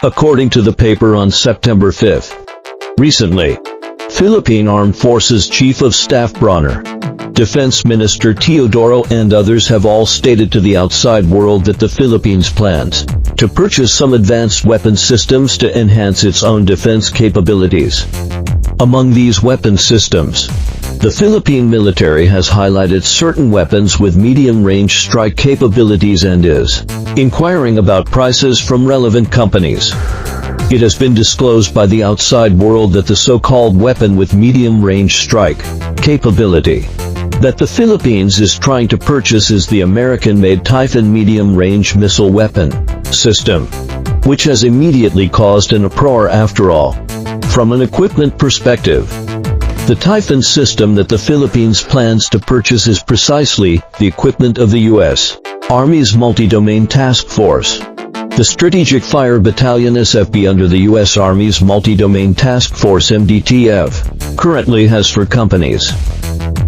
according to the paper on September 5. Recently, Philippine Armed Forces Chief of Staff Bronner, Defense Minister Teodoro and others have all stated to the outside world that the Philippines plans to purchase some advanced weapon systems to enhance its own defense capabilities. Among these weapon systems, the Philippine military has highlighted certain weapons with medium-range strike capabilities and is inquiring about prices from relevant companies. It has been disclosed by the outside world that the so-called weapon with medium-range strike capability that the Philippines is trying to purchase is the American-made Typhon medium-range missile weapon system, which has immediately caused an uproar after all. From an equipment perspective, the Typhon system that the Philippines plans to purchase is precisely the equipment of the U.S. Army's Multi-Domain Task Force. The Strategic Fire Battalion SFB under the U.S. Army's Multi-Domain Task Force MDTF currently has 4 companies,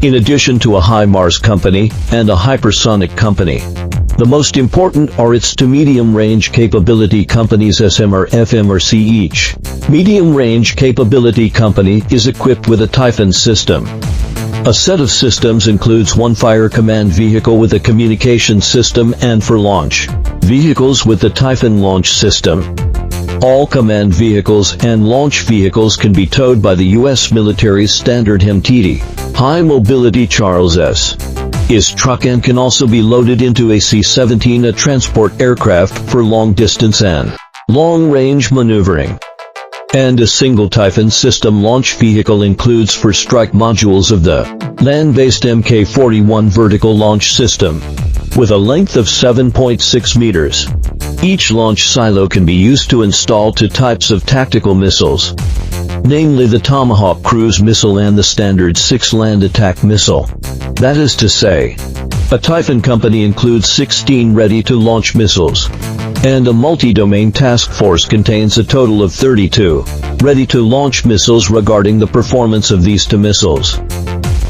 in addition to a HIMARS company and a hypersonic company. The most important are its 2 medium-range capability companies SMR, FMRC each. Medium-range capability company is equipped with a Typhon system. A set of systems includes 1 fire command vehicle with a communication system and 4 launch vehicles with the Typhon launch system. All command vehicles and launch vehicles can be towed by the U.S. military's standard HMTD, High Mobility Charles S. is truck and can also be loaded into a C-17, a transport aircraft for long-distance and long-range maneuvering. And a single Typhon system launch vehicle includes 4 strike modules of the land-based Mk-41 vertical launch system, with a length of 7.6 meters. Each launch silo can be used to install 2 types of tactical missiles, namely the Tomahawk cruise missile and the Standard 6 land attack missile. That is to say, a Typhon company includes 16 ready-to-launch missiles, and a multi-domain task force contains a total of 32 ready-to-launch missiles. Regarding the performance of these 2 missiles,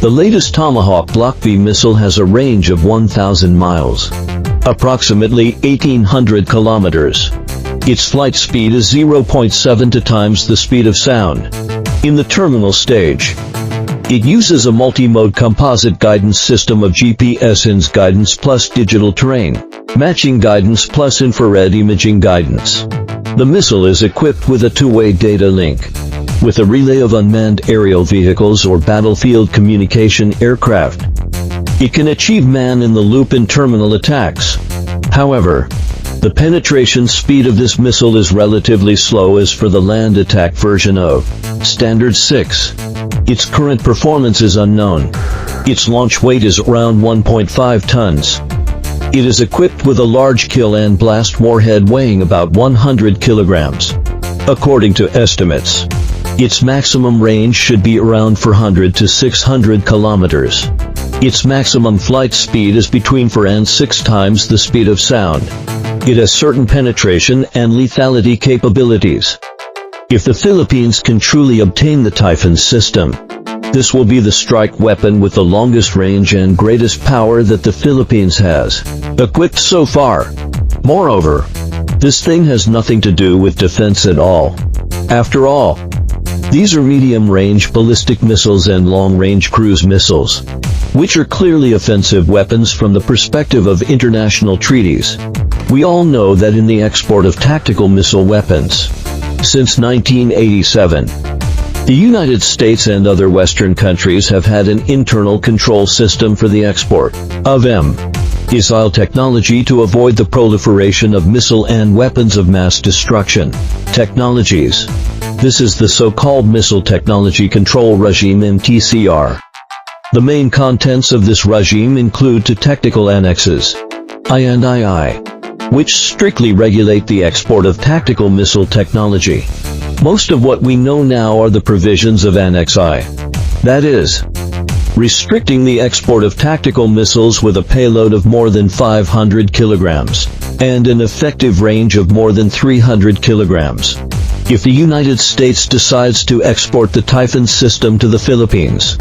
the latest Tomahawk Block B missile has a range of 1,000 miles, approximately 1,800 kilometers. Its flight speed is 0.72 times the speed of sound. In the terminal stage, it uses a multi-mode composite guidance system of GPS guidance plus digital terrain matching guidance plus infrared imaging guidance. The missile is equipped with a 2-way data link with a relay of unmanned aerial vehicles or battlefield communication aircraft. It can achieve man-in-the-loop in terminal attacks. However, the penetration speed of this missile is relatively slow as for the land attack version of Standard 6. Its current performance is unknown. Its launch weight is around 1.5 tons. It is equipped with a large kill and blast warhead weighing about 100 kilograms. According to estimates, its maximum range should be around 400 to 600 kilometers. Its maximum flight speed is between 4 and 6 times the speed of sound. It has certain penetration and lethality capabilities. If the Philippines can truly obtain the Typhon system, this will be the strike weapon with the longest range and greatest power that the Philippines has equipped so far. Moreover, this thing has nothing to do with defense at all. After all, these are medium-range ballistic missiles and long-range cruise missiles, which are clearly offensive weapons from the perspective of international treaties. We all know that in the export of tactical missile weapons, since 1987, the United States and other Western countries have had an internal control system for the export of missile technology to avoid the proliferation of missile and weapons of mass destruction technologies. This is the so-called Missile Technology Control Regime MTCR. The main contents of this regime include 2 technical annexes, I and II, which strictly regulate the export of tactical missile technology. Most of what we know now are the provisions of Annex I. That is, restricting the export of tactical missiles with a payload of more than 500 kilograms and an effective range of more than 300 kilograms. If the United States decides to export the Typhon system to the Philippines,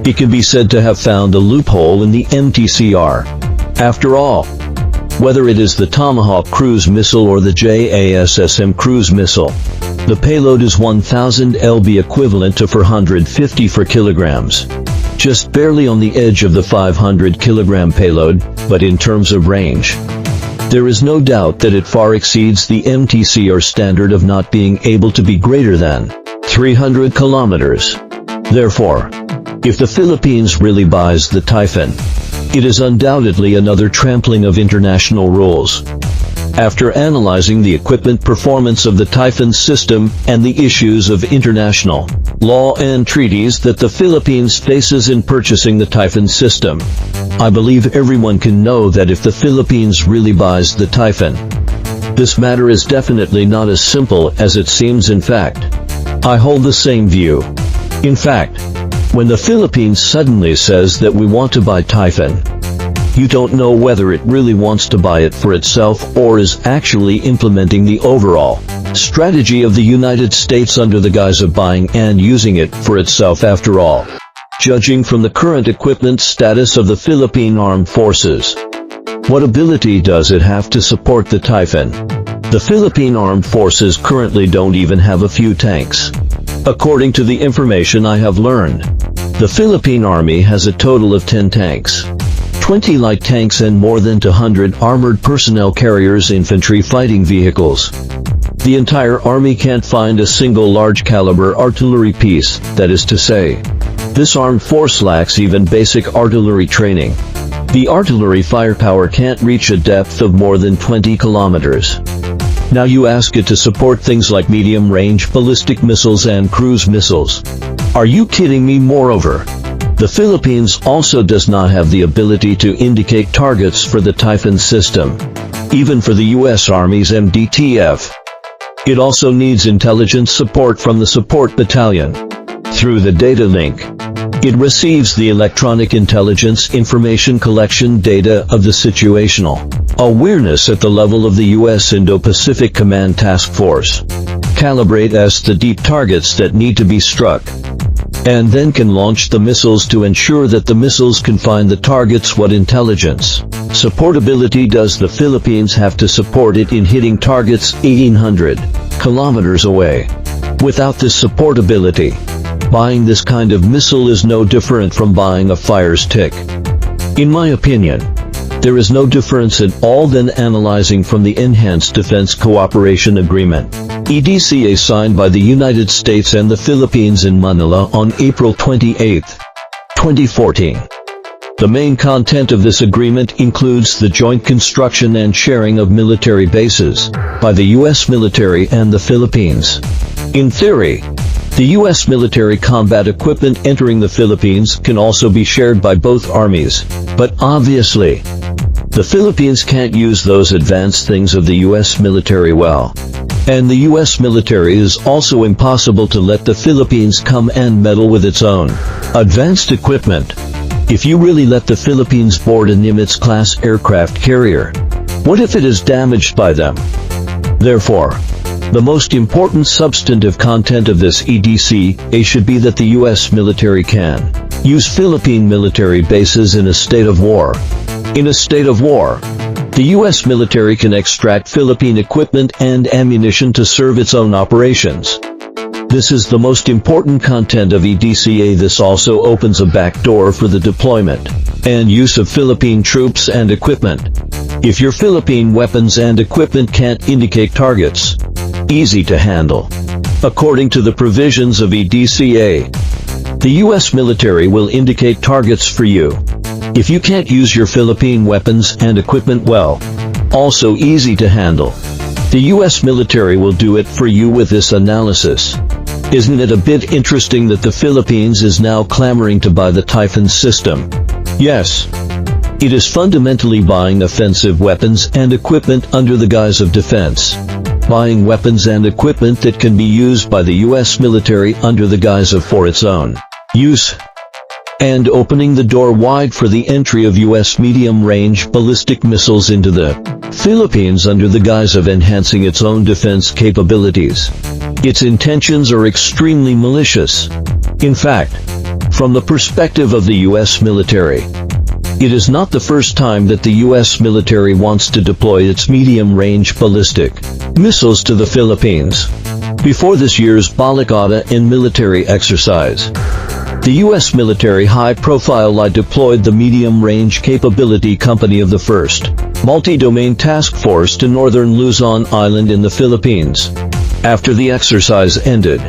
it can be said to have found a loophole in the MTCR. After all, Whether it is the Tomahawk cruise missile or the JASSM cruise missile, the payload is 1,000 lb equivalent to 450 kilograms. Just barely on the edge of the 500 kilogram payload, but in terms of range, there is no doubt that it far exceeds the MTCR standard of not being able to be greater than 300 kilometers. Therefore, if the Philippines really buys the Typhon, it is undoubtedly another trampling of international rules. After analyzing the equipment performance of the Typhon system and the issues of international law and treaties that the Philippines faces in purchasing the Typhon system, I believe everyone can know that if the Philippines really buys the Typhon, this matter is definitely not as simple as it seems. In fact, I hold the same view. In fact, when the Philippines suddenly says that we want to buy Typhon, you don't know whether it really wants to buy it for itself or is actually implementing the overall strategy of the United States under the guise of buying and using it for itself. After all, judging from the current equipment status of the Philippine Armed Forces, what ability does it have to support the Typhon? The Philippine Armed Forces currently don't even have a few tanks. According to the information I have learned, the Philippine Army has a total of 10 tanks, 20 light tanks and more than 200 armored personnel carriers, infantry fighting vehicles. The entire army can't find a single large caliber artillery piece, that is to say, this armed force lacks even basic artillery training. The artillery firepower can't reach a depth of more than 20 kilometers. Now you ask it to support things like medium-range ballistic missiles and cruise missiles. Are you kidding me? Moreover, the Philippines also does not have the ability to indicate targets for the Typhon system, even for the U.S. Army's MDTF. It also needs intelligence support from the support battalion. Through the data link, it receives the electronic intelligence information collection data of the situational awareness at the level of the U.S. Indo-Pacific Command Task Force, calibrate as the deep targets that need to be struck, and then can launch the missiles to ensure that the missiles can find the targets. What intelligence supportability does the Philippines have to support it in hitting targets 1,800 kilometers away? Without this supportability, buying this kind of missile is no different from buying a fire stick. In my opinion, there is no difference at all than analyzing from the Enhanced Defense Cooperation Agreement, EDCA, signed by the United States and the Philippines in Manila on April 28, 2014. The main content of this agreement includes the joint construction and sharing of military bases by the U.S. military and the Philippines. In theory, the U.S. military combat equipment entering the Philippines can also be shared by both armies, but obviously, the Philippines can't use those advanced things of the U.S. military well. And the U.S. military is also impossible to let the Philippines come and meddle with its own advanced equipment. If you really let the Philippines board a Nimitz-class aircraft carrier, what if it is damaged by them? Therefore, the most important substantive content of this EDCA should be that the U.S. military can use Philippine military bases in a state of war. In a state of war, the U.S. military can extract Philippine equipment and ammunition to serve its own operations. This is the most important content of EDCA. This also opens a back door for the deployment and use of Philippine troops and equipment. If your Philippine weapons and equipment can't indicate targets, easy to handle. According to the provisions of EDCA, the U.S. military will indicate targets for you. If you can't use your Philippine weapons and equipment well, also easy to handle, the U.S. military will do it for you with this analysis. Isn't it a bit interesting that the Philippines is now clamoring to buy the Typhon system? Yes. It is fundamentally buying offensive weapons and equipment under the guise of defense. Buying weapons and equipment that can be used by the U.S. military under the guise of for its own use, and opening the door wide for the entry of U.S. medium-range ballistic missiles into the Philippines under the guise of enhancing its own defense capabilities. Its intentions are extremely malicious. In fact, from the perspective of the U.S. military, It is not the first time that the U.S. military wants to deploy its medium-range ballistic missiles to the Philippines. Before this year's Balikada in military exercise, the U.S. military high-profile deployed the medium-range capability company of the 1st Multi-Domain Task Force to northern Luzon Island in the Philippines. After the exercise ended,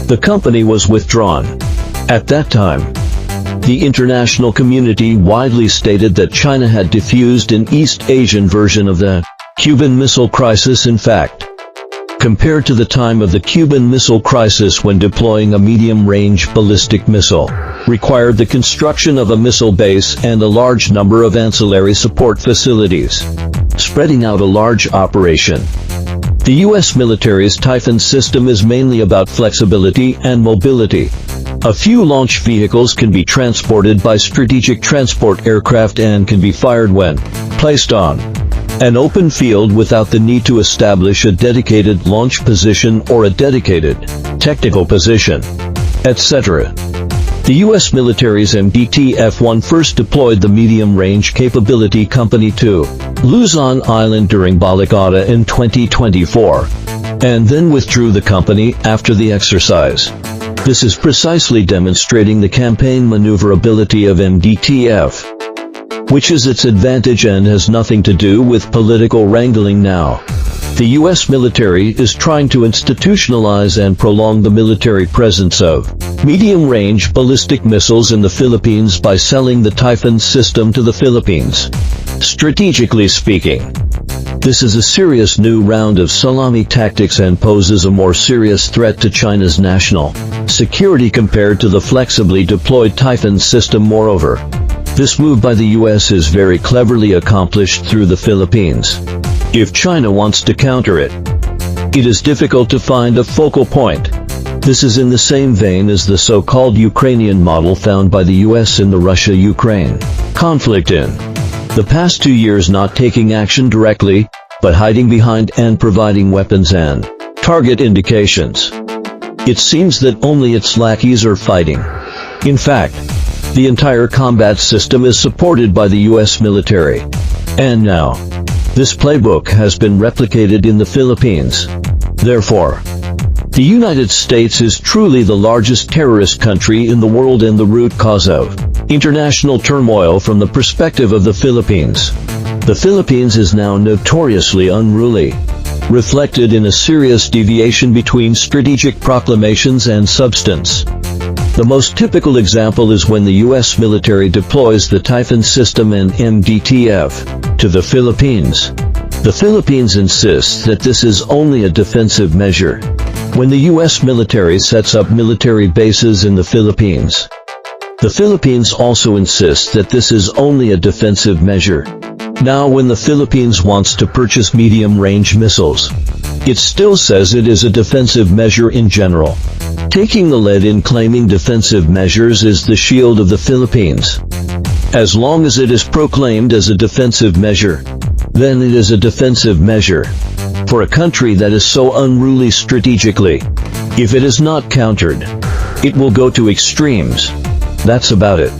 the company was withdrawn. At that time, the international community widely stated that China had defused an East Asian version of the Cuban Missile Crisis. In fact, compared to the time of the Cuban Missile Crisis, when deploying a medium-range ballistic missile required the construction of a missile base and a large number of ancillary support facilities, spreading out a large operation. The U.S. military's Typhon system is mainly about flexibility and mobility. A few launch vehicles can be transported by strategic transport aircraft and can be fired when placed on an open field without the need to establish a dedicated launch position or a dedicated technical position, etc. The U.S. military's MDT-F1 first deployed the medium-range capability company to Luzon Island during Balikada in 2024, and then withdrew the company after the exercise. This is precisely demonstrating the campaign maneuverability of MDT-F, which is its advantage and has nothing to do with political wrangling now. The U.S. military is trying to institutionalize and prolong the military presence of medium-range ballistic missiles in the Philippines by selling the Typhon system to the Philippines. Strategically speaking, this is a serious new round of salami tactics and poses a more serious threat to China's national security compared to the flexibly deployed Typhon system. Moreover, this move by the U.S. is very cleverly accomplished through the Philippines. If China wants to counter it, it is difficult to find a focal point. This is in the same vein as the so-called Ukrainian model found by the U.S. in the Russia-Ukraine conflict in the past 2 years, not taking action directly, but hiding behind and providing weapons and target indications. It seems that only its lackeys are fighting. In fact, the entire combat system is supported by the U.S. military. And now, this playbook has been replicated in the Philippines. Therefore, the United States is truly the largest terrorist country in the world and the root cause of international turmoil from the perspective of the Philippines. The Philippines is now notoriously unruly, reflected in a serious deviation between strategic proclamations and substance. The most typical example is when the U.S. military deploys the Typhon system and MDT-F to the Philippines. The Philippines insists that this is only a defensive measure. When the U.S. military sets up military bases in the Philippines, the Philippines also insists that this is only a defensive measure. Now, when the Philippines wants to purchase medium-range missiles, it still says it is a defensive measure in general. Taking the lead in claiming defensive measures is the shield of the Philippines. As long as it is proclaimed as a defensive measure, then it is a defensive measure. For a country that is so unruly strategically, if it is not countered, it will go to extremes. That's about it.